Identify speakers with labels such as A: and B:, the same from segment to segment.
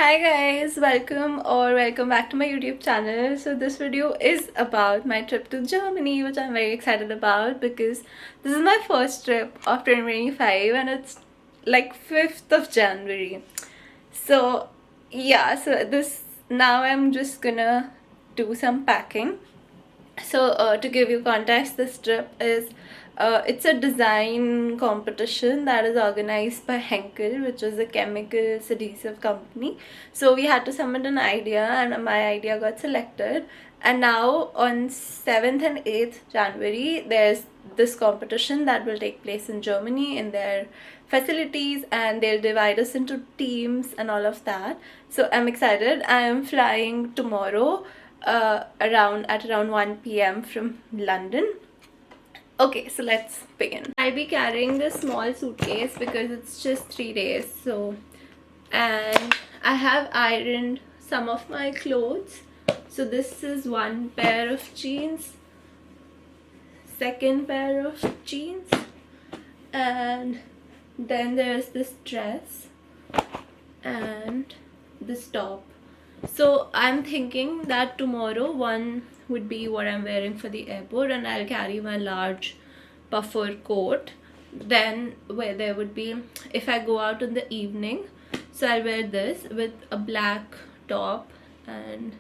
A: Hi guys, welcome back to my YouTube channel. So this video is about my trip to Germany, which I'm very excited about because this is my first trip of 2025 and it's like 5th of January. So yeah, so this now I'm just gonna do some packing. So to give you context, this trip is it's a design competition that is organized by Henkel, which is a chemicals adhesive company. So we had to submit an idea and my idea got selected, and now on 7th and 8th January there's this competition that will take place in Germany in their facilities, and they'll divide us into teams and all of that. So I'm excited. I am flying tomorrow around 1 p.m. from London. Okay, so let's begin. I'll be carrying this small suitcase because it's just 3 days. So, and I have ironed some of my clothes. So this is one pair of jeans, second pair of jeans, and then there's this dress and this top. So I'm thinking that tomorrow one would be what I'm wearing for the airport, and I'll carry my large puffer coat. Then where there would be, if I go out in the evening, so I'll wear this with a black top, and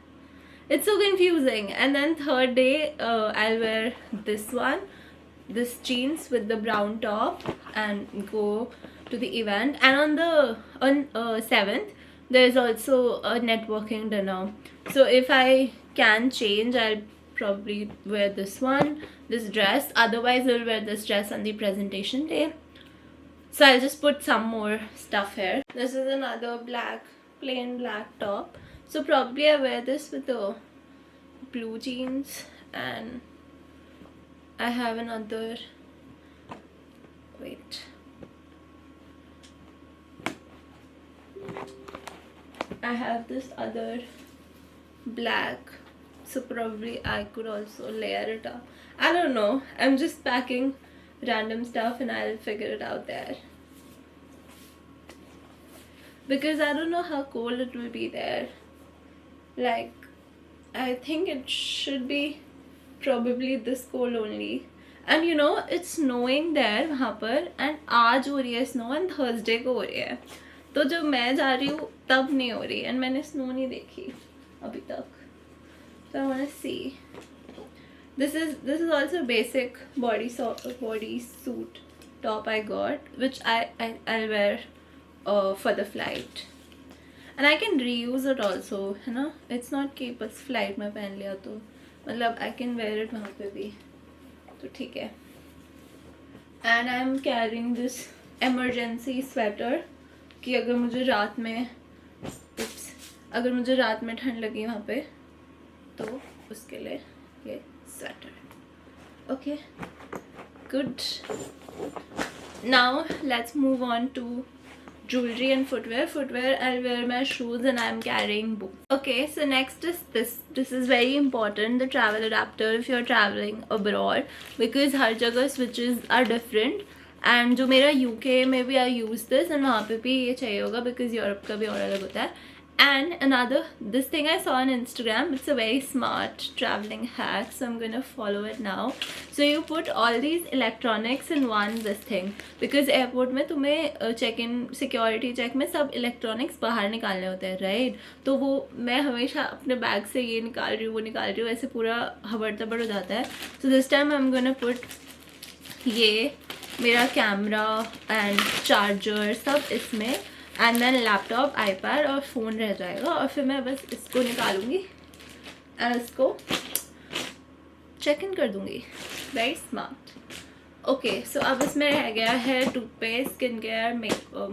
A: it's so confusing. And then third day I'll wear this jeans with the brown top and go to the event. And on 7th there's also a networking dinner. So if I can change, I'll probably wear this dress. Otherwise I'll wear this dress on the presentation day. So I'll just put some more stuff here. This is another plain black top. So probably I wear this with the blue jeans, and I have another, wait, I have this other black, so probably I could also layer it up. I don't know, I'm just packing random stuff and I'll figure it out there, because I don't know how cold it will be there. Like, I think it should be probably this cold only. And you know, it's snowing there वहाँ पर, and आज हो रही है snow and Thursday को हो रही है. तो जब मैं जा रही हूँ तब नहीं हो रही, and मैंने snow नहीं देखी अभी तक. So I want to see. This is also basic body suit top I got, which I'll wear for the flight. And I can reuse it also, है ना? It's not कि बस flight में पहन लिया तो, मतलब I can wear it वहाँ पे भी, तो ठीक है. And I'm carrying this emergency sweater कि अगर मुझे रात में ठंड लगी वहाँ पे तो उसके लिए ये sweater. Okay, good. Now let's move on to jewelry and footwear. I'll wear my shoes and I'm carrying books. Okay, so next is this. This is very important, the travel adapter if you're traveling abroad, because हर जगह switches are different. And जो मेरा UK में भी I use this, and वहाँ पे भी ये चाहिए होगा because यूरोप का भी और अलग होता है. And this thing I saw on Instagram, it's a very smart traveling hack, so I'm gonna follow it now. So you put all these electronics in this thing, because airport में तुम्हें check-in security check में सब electronics बाहर निकालने होते हैं, right? तो वो मैं हमेशा अपने बैग से ये निकाल रही हूँ वो निकाल रही हूँ, ऐसे पूरा हबड़-तबड़ हो जाता है. So this time I'm gonna put ये मेरा कैमरा एंड चार्जर सब इसमें, एंड देन लैपटॉप, आईपैड और फ़ोन रह जाएगा, और फिर मैं बस इसको निकालूंगी एंड इसको चेक इन कर दूंगी. Very smart. ओके, सो अब इसमें रह गया है टूथपेस्ट, स्किन केयर,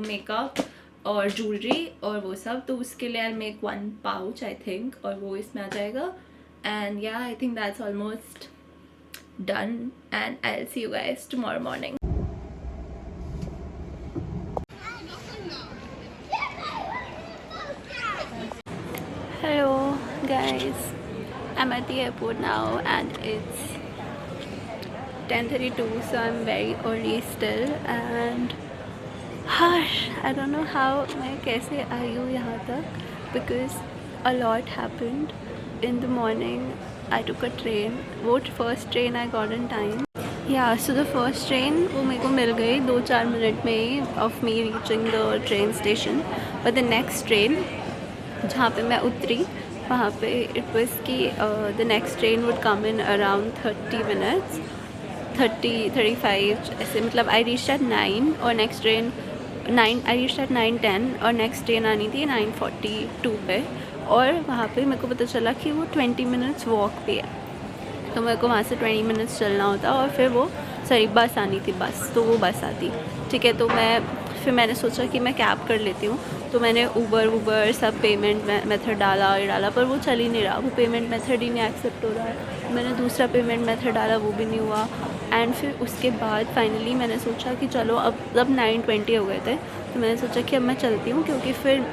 A: मेकअप और ज्वेलरी और वो सब. तो उसके लिए I make 1 pouch I think, और वो इसमें आ जाएगा. एंड या I think that's almost done, and I'll see you guys tomorrow morning. Hello guys, I'm at the airport now and it's 10:32, so I'm very early still, and हाँ, I don't know how मैं कैसे आई हूँ यहाँ तक, because a lot happened in the morning. I took a train. वो first train I got in time. या so the first train वो मेरे को मिल गई 2-4 मिनट में ही of me reaching the train station. But the next train जहाँ पे मैं उतरी वहाँ पे इट वाज कि the next train would come in around 30 minutes, 30-35 ऐसे. मतलब आई रीच्ड एट 9 और next train 9, I reached at 9:10 और नेक्स्ट ट्रेन आनी थी 9:42 पे. और वहाँ पे मेरे को पता चला कि वो 20 मिनट्स वॉक पे है, तो मेरे को वहाँ से 20 मिनट्स चलना होता और फिर वो बस आनी थी बस, तो वो बस आती. ठीक है, तो फिर मैंने सोचा कि मैं कैब कर लेती हूँ. तो मैंने ऊबर सब पेमेंट मेथड डाला पर वो चल ही नहीं रहा. वो पेमेंट मेथड ही नहीं एक्सेप्ट हो रहा है. मैंने दूसरा पेमेंट मेथड डाला, वो भी नहीं हुआ. एंड फिर उसके बाद फाइनली मैंने सोचा कि चलो अब 9:20 हो गए थे, तो मैंने सोचा कि अब मैं चलती हूँ, क्योंकि फिर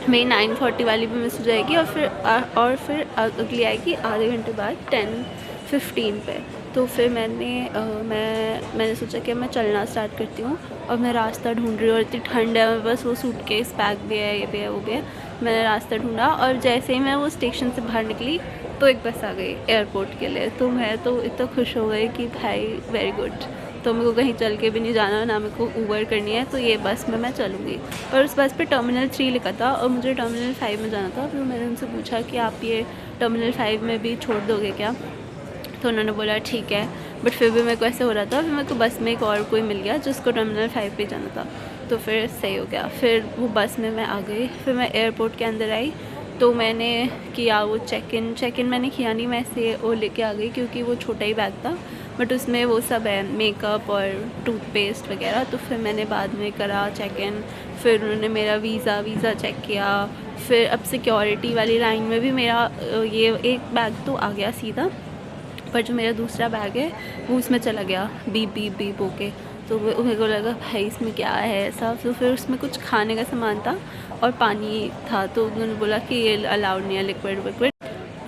A: मेरी 9:40 वाली भी मिस हो जाएगी और फिर अगली आएगी आधे घंटे बाद 10:15 पे. तो फिर मैंने सोचा कि मैं चलना स्टार्ट करती हूँ. और मैं रास्ता ढूंढ रही हूँ और इतनी ठंड है, मैं बस वो सूटकेस बैग भी है, ये भी है, वो भी है. मैंने रास्ता ढूंढा और जैसे ही मैं वो स्टेशन से बाहर निकली तो एक बस आ गई एयरपोर्ट के लिए. तो मैं तो इतना खुश हो गई कि भाई वेरी गुड. तो मेरे को कहीं चल के भी नहीं जाना, ना मेरे को ऊबर करनी है, तो ये बस में मैं चलूँगी. पर उस बस पे टर्मिनल 3 लिखा था और मुझे टर्मिनल 5 में जाना था. फिर मैंने उनसे पूछा कि आप ये टर्मिनल 5 में भी छोड़ दोगे क्या, तो उन्होंने बोला ठीक है. बट फिर भी मेरे को ऐसे हो रहा था. फिर मेरे को बस में एक और कोई मिल गया जिसको टर्मिनल 5 पे जाना था, तो फिर सही हो गया. फिर वो बस में मैं आ गई. फिर मैं एयरपोर्ट के अंदर आई तो मैंने किया वो चेक इन मैंने किया नहीं, मैं ऐसे वो लेके आ गई क्योंकि वो छोटा ही बैग था. बट उसमें वो सब है, मेकअप और टूथपेस्ट वगैरह. तो फिर मैंने बाद में करा चेक इन. फिर उन्होंने मेरा वीज़ा चेक किया. फिर अब सिक्योरिटी वाली लाइन में भी मेरा ये एक बैग तो आ गया सीधा, पर जो मेरा दूसरा बैग है वो उसमें चला गया बीप होके. तो मेरे को लगा भाई इसमें क्या है ऐसा. तो फिर उसमें कुछ खाने का सामान था और पानी था. तो उन्होंने बोला कि ये अलाउड नहीं है लिक्विड.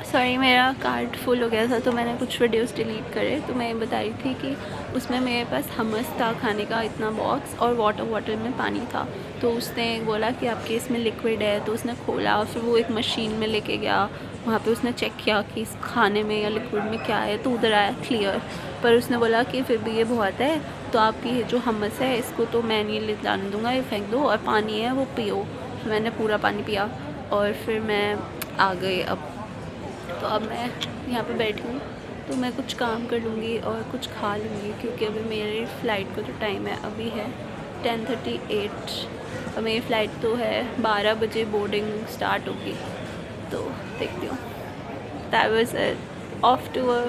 A: सॉरी, मेरा कार्ड फुल हो गया था तो मैंने कुछ वीडियोस डिलीट करे. तो मैं बता रही थी कि उसमें मेरे पास हमस था खाने का इतना बॉक्स, और वाटर बॉटल में पानी था. तो उसने बोला कि आपके इसमें लिक्विड है, तो उसने खोला और फिर वो एक मशीन में लेके गया. वहाँ पे उसने चेक किया कि इस खाने में या लिक्विड में क्या है, तो उधर आया क्लियर. पर उसने बोला कि फिर भी ये बहुत है, तो आप ये जो हमस है इसको तो मैं नहीं ले जाने दूँगा, ये फेंक दो, और पानी है वो पियो. तो मैंने पूरा पानी पिया और फिर मैं आ गई. अब तो अब मैं यहाँ पे बैठी हूँ, तो मैं कुछ काम कर लूँगी और कुछ खा लूँगी, क्योंकि अभी मेरी फ़्लाइट का जो टाइम है अभी है 10:38 और मेरी फ़्लाइट तो है 12 बजे बोर्डिंग स्टार्ट होगी. तो देखती हूँ. That was off to a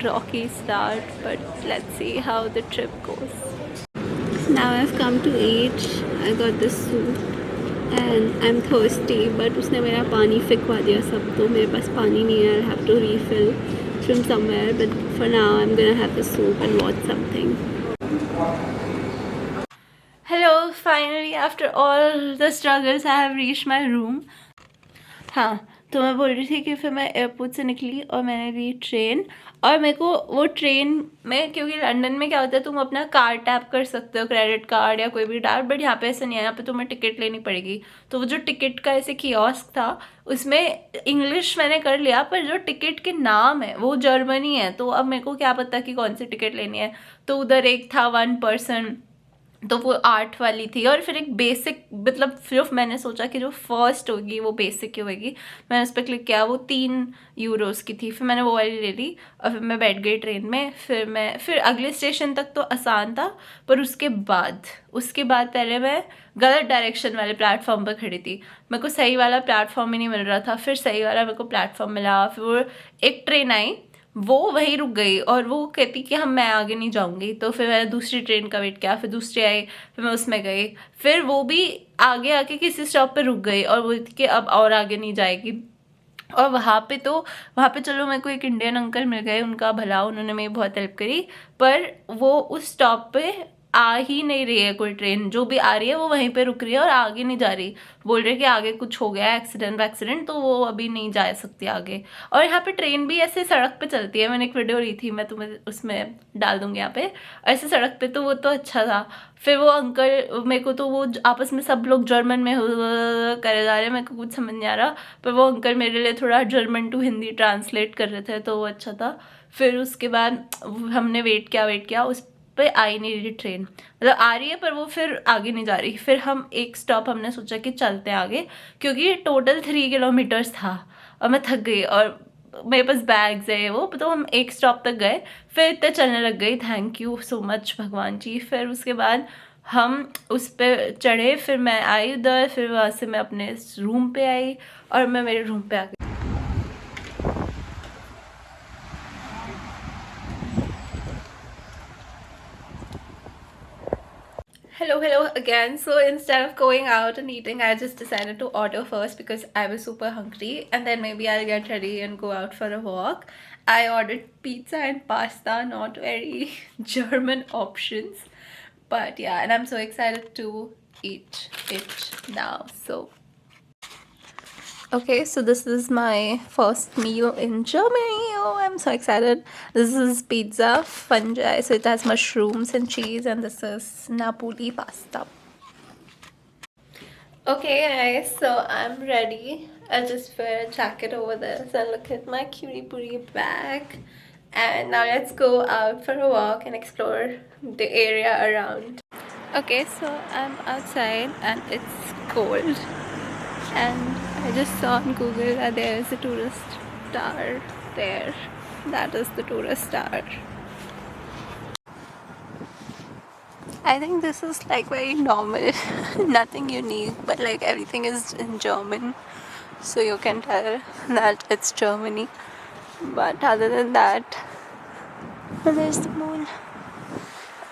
A: rocky start, but let's see how the trip goes. Now I have come to eat. I got this soup and I'm thirsty, but उसने मेरा पानी फेंकवा दिया सब, तो मेरे पास पानी नहीं है. I have to refill from somewhere, but for now I'm gonna have the soup and watch something. Hello, finally after all the struggles I have reached my room. हाँ, तो मैं बोल रही थी कि फिर मैं एयरपोर्ट से निकली और मैंने ली ट्रेन. और मेरे को वो ट्रेन में, क्योंकि लंदन में क्या होता है तुम अपना कार्ड टैप कर सकते हो, क्रेडिट कार्ड या कोई भी कार्ड, बट यहाँ पे ऐसा नहीं है. यहाँ पे तुम्हें टिकट लेनी पड़ेगी. तो वो जो टिकट का ऐसे कियोस्क था उसमें इंग्लिश मैंने कर लिया, पर जो टिकट के नाम है वो जर्मनी है. तो अब मेरे को क्या पता कि कौन सी टिकट लेनी है. तो उधर एक था 1 पर्सन, तो वो 8 वाली थी. और फिर एक बेसिक, मतलब सिर्फ मैंने सोचा कि जो फर्स्ट होगी वो बेसिक की होगी. मैंने उस पर क्लिक किया, वो 3 यूरोस की थी. फिर मैंने वो वाली ले ली और फिर मैं बैठ गई ट्रेन में. फिर अगले स्टेशन तक तो आसान था, पर उसके बाद पहले मैं गलत डायरेक्शन वाले प्लेटफॉर्म पर खड़ी थी. मेरे को सही वाला प्लेटफॉर्म ही नहीं मिल रहा था. फिर सही वाला मेरे को प्लेटफॉर्म मिला. फिर वो एक ट्रेन आई, वो वहीं रुक गई और वो कहती कि मैं आगे नहीं जाऊंगी. तो फिर मैंने दूसरी ट्रेन का वेट किया. फिर दूसरी आई, फिर मैं उसमें गई. फिर वो भी आगे आके किसी स्टॉप पे रुक गई और वो कि अब और आगे नहीं जाएगी. और वहाँ पे चलो मेरे को एक इंडियन अंकल मिल गए, उनका भला, उन्होंने मेरी बहुत हेल्प करी. पर वो उस स्टॉप पे आ ही नहीं रही है कोई ट्रेन, जो भी आ रही है वो वहीं पे रुक रही है और आगे नहीं जा रही। बोल रहे कि आगे कुछ हो गया है, एक्सीडेंट, तो वो अभी नहीं जा सकती आगे। और यहाँ पे ट्रेन भी ऐसे सड़क पे चलती है, मैंने एक वीडियो ली थी, मैं तुम्हें उसमें डाल दूंगी यहाँ पे, ऐसे सड़क पे, तो वो तो अच्छा था। फिर वो अंकल, मेरे को तो वो आपस में सब लोग जर्मन में करे जा रहे हैं, मेरे को कुछ समझ नहीं आ रहा, पर वो अंकल मेरे लिए थोड़ा जर्मन टू हिंदी ट्रांसलेट कर रहे थे, तो वो अच्छा था। फिर उसके बाद हमने वेट किया, उस पे आई नहीं रही ट्रेन, मतलब आ रही है पर वो फिर आगे नहीं जा रही। फिर हम एक स्टॉप हमने सोचा कि चलते हैं आगे, क्योंकि टोटल 3 किलोमीटर्स था और मैं थक गई और मेरे पास बैग्स है वो, तो हम एक स्टॉप तक गए, फिर इतने चलने लग गई। थैंक यू सो मच भगवान जी। फिर उसके बाद हम उस पर चढ़े, फिर मैं आई उधर, फिर वहाँ से मैं अपने रूम पे आई और मैं मेरे रूम पे आ गई। Hello again. So instead of going out and eating, I just decided to order first because I was super hungry, and then maybe I'll get ready and go out for a walk. I ordered pizza and pasta, not very German options, but yeah, and I'm so excited to eat it now. So okay, so this is my first meal in Germany. Oh, I'm so excited. This is pizza fungi, so it has mushrooms and cheese, and this is Napoli pasta. Okay guys, so I'm ready. I just wear a jacket over this and look at my cutie pootie bag. And now let's go out for a walk and explore the area around. Okay, so I'm outside and it's cold. And I just saw on Google that there is a tourist tower there. That is the tourist tower. I think this is like very normal, nothing unique, but like everything is in German, so you can tell that it's Germany. But other than that, there's the moon.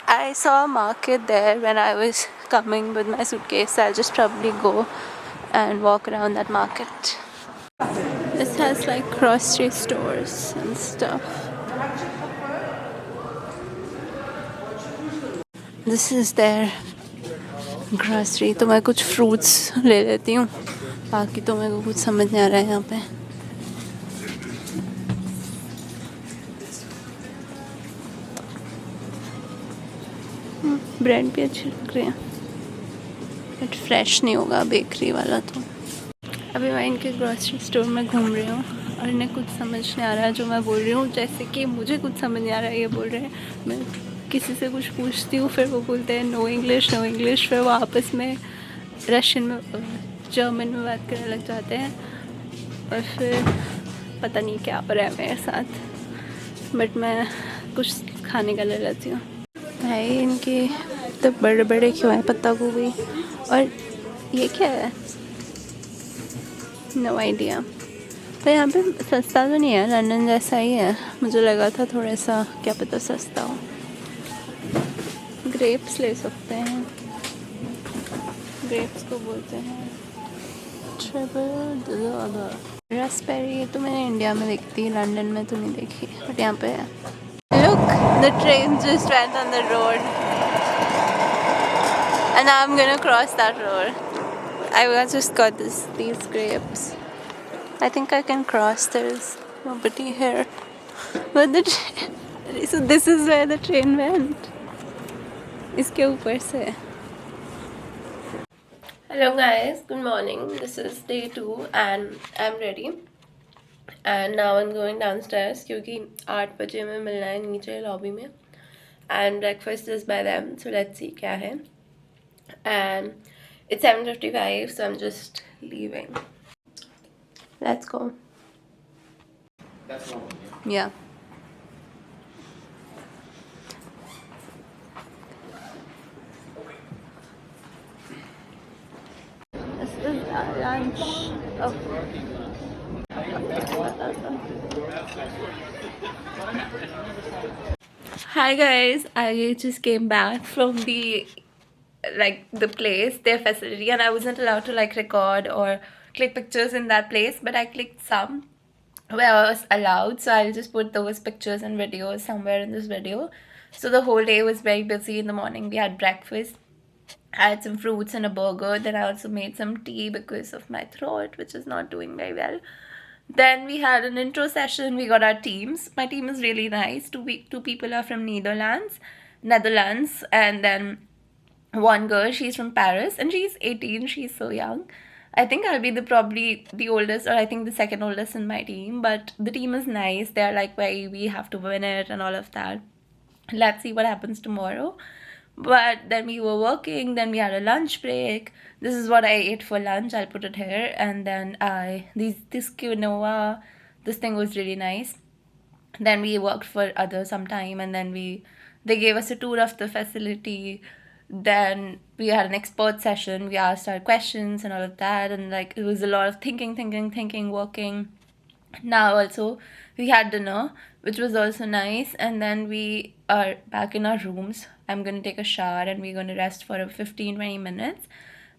A: I saw a market there when I was coming with my suitcase, so I'll just probably go and walk around that market. This has like grocery stores and stuff. This is their grocery. तो मैं कुछ fruits ले लेती हूँ, बाकी तो मेरे को कुछ समझ नहीं आ रहा है यहाँ पे. ब्रेड भी अच्छी लग रही है, बट फ्रेश नहीं होगा बेकरी वाला. तो अभी मैं इनके ग्रोसरी स्टोर में घूम रही हूँ और इन्हें कुछ समझ नहीं आ रहा है जो मैं बोल रही हूँ, जैसे कि मुझे कुछ समझ नहीं आ रहा है ये बोल रहे हैं. मैं किसी से कुछ पूछती हूँ, फिर वो बोलते हैं नो इंग्लिश, फिर वो आपस में रशियन में, जर्मन में बात करने लग जाते हैं और फिर पता नहीं क्या हो रहा है मेरे साथ. बट मैं कुछ खाने का ले लेती हूँ. भाई इनके तो बड़े बड़े क्यों हैं पत्ता गोभी, और ये क्या है, नो आइडिया. तो यहाँ पे सस्ता तो नहीं है, लंदन जैसा ही है. मुझे लगा था थोड़ा सा क्या पता सस्ता हो. ग्रेप्स ले सकते हैं, ग्रेप्स को बोलते हैं रास्पबेरी. ये तो मैंने इंडिया में देखती, लंदन में तो नहीं देखी, बट यहाँ पे है. Look, the train just went on the road and now I'm gonna cross that road. I just got these grapes. I think I can cross. There's nobody here. But so this is where the train went. इसके ऊपर से. Hello guys, good morning. This is day 2 and I'm ready. And now I'm going downstairs क्योंकि 8 बजे में मिलना है नीचे lobby में. And breakfast is by them, so let's see क्या है. And it's 7:55, so I'm just leaving. Let's go. That's long. Yeah. This is our lunch. Oh. Hi guys, I just came back from the place, their facility, and I wasn't allowed to like record or click pictures in that place, but I clicked some where I was allowed, so I'll just put those pictures and videos somewhere in this video. So the whole day was very busy. In the morning we had breakfast. I had some fruits and a burger. Then I also made some tea because of my throat, which is not doing very well. Then we had an intro session. We got our teams. My team is really nice. Two people are from Netherlands, and then one girl, she's from Paris, and she's 18. She's so young. I think I'll be probably the oldest, or I think the second oldest in my team. But the team is nice. They're like, why we have to win it and all of that. Let's see what happens tomorrow. But then we were working. Then we had a lunch break. This is what I ate for lunch. I'll put it here. And then this quinoa, this thing was really nice. Then we worked for some time, and then they gave us a tour of the facility. Then we had an expert session. We asked our questions and all of that, and like it was a lot of thinking, working. Now also we had dinner, which was also nice, and then we are back in our rooms. I'm gonna take a shower and we're gonna rest for 15-20 minutes,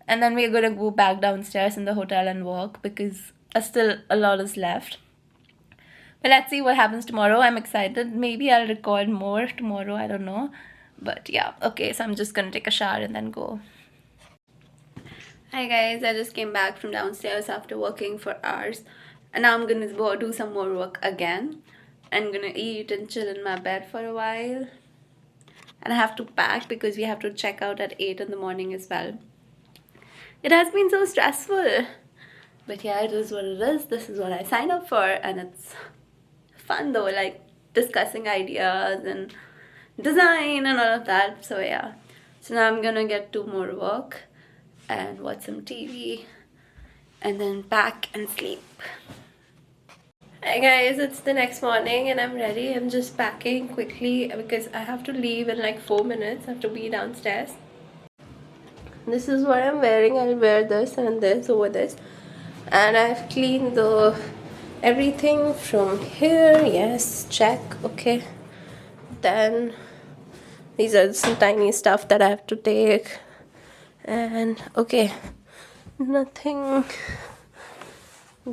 A: and then we're gonna go back downstairs in the hotel and work because still a lot is left. But let's see what happens tomorrow. I'm excited. Maybe I'll record more tomorrow, I don't know. But yeah, okay, so I'm just gonna take a shower and then go. Hi guys, I just came back from downstairs after working for hours, and now I'm gonna go do some more work again. I'm gonna eat and chill in my bed for a while. And I have to pack because we have to check out at 8 in the morning as well. It has been so stressful. But yeah, it is what it is. This is what I signed up for, and it's fun though, like discussing ideas and design and all of that. So yeah, so now I'm gonna get to more work and watch some TV and then pack and sleep. Hi guys, it's the next morning and I'm ready. I'm just packing quickly because I have to leave in like 4 minutes. I have to be downstairs. This is what I'm wearing. I'll wear this and this over this, and I've cleaned everything from here. Yes, check. Okay, then these are some tiny stuff that I have to take, and okay, nothing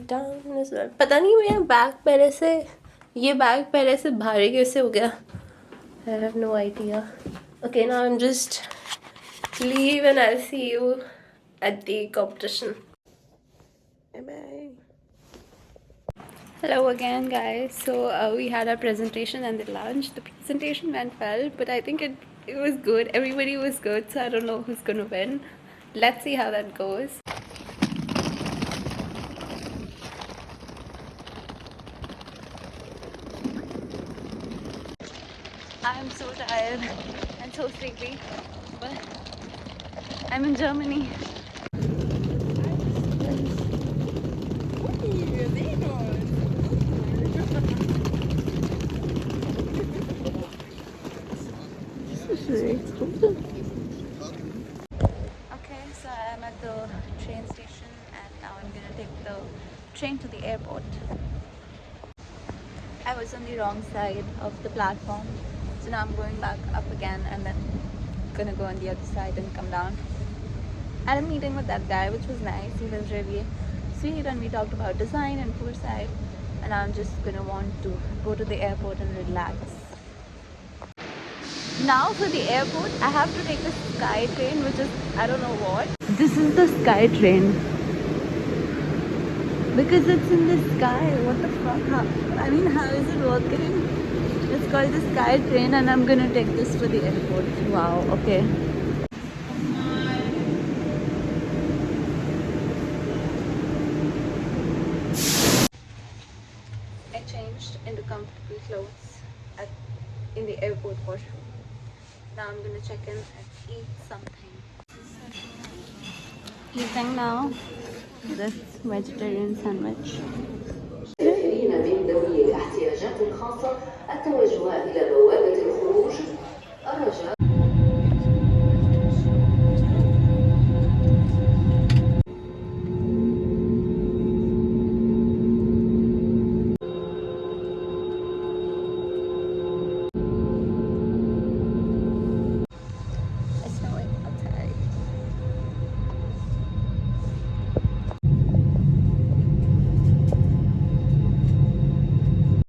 A: down as well. पता नहीं मेरा bag पहले से भारी कैसे हो गया. I have no idea. Okay, now I'm just leave and I'll see you at the competition. Bye bye. Hello again guys. So we had our presentation and the lunch. The presentation went well, but I think it was good. Everybody was good, so I don't know who's gonna win. Let's see how that goes. I'm so tired and so sleepy, but I'm in Germany. Okay, so I'm at the train station and now I'm gonna take the train to the airport. I was on the wrong side of the platform, so now I'm going back up again and then gonna go on the other side and come down. I had a meeting with that guy, which was nice. He was really sweet and we talked about design and foresight, and I'm just gonna want to go to the airport and relax. Now for the airport, I have to take the Sky Train, which is, I don't know what. This is the Sky Train. Because it's in the sky. What the fuck? How is it working? It's called the Sky Train and I'm gonna take this to the airport. Wow, okay. I changed into comfortable clothes in the airport washroom. Now I'm gonna check in and eat something. Eating now this vegetarian sandwich. من ذوي الاحتياجات الخاصة التوجه إلى بوابة الخروج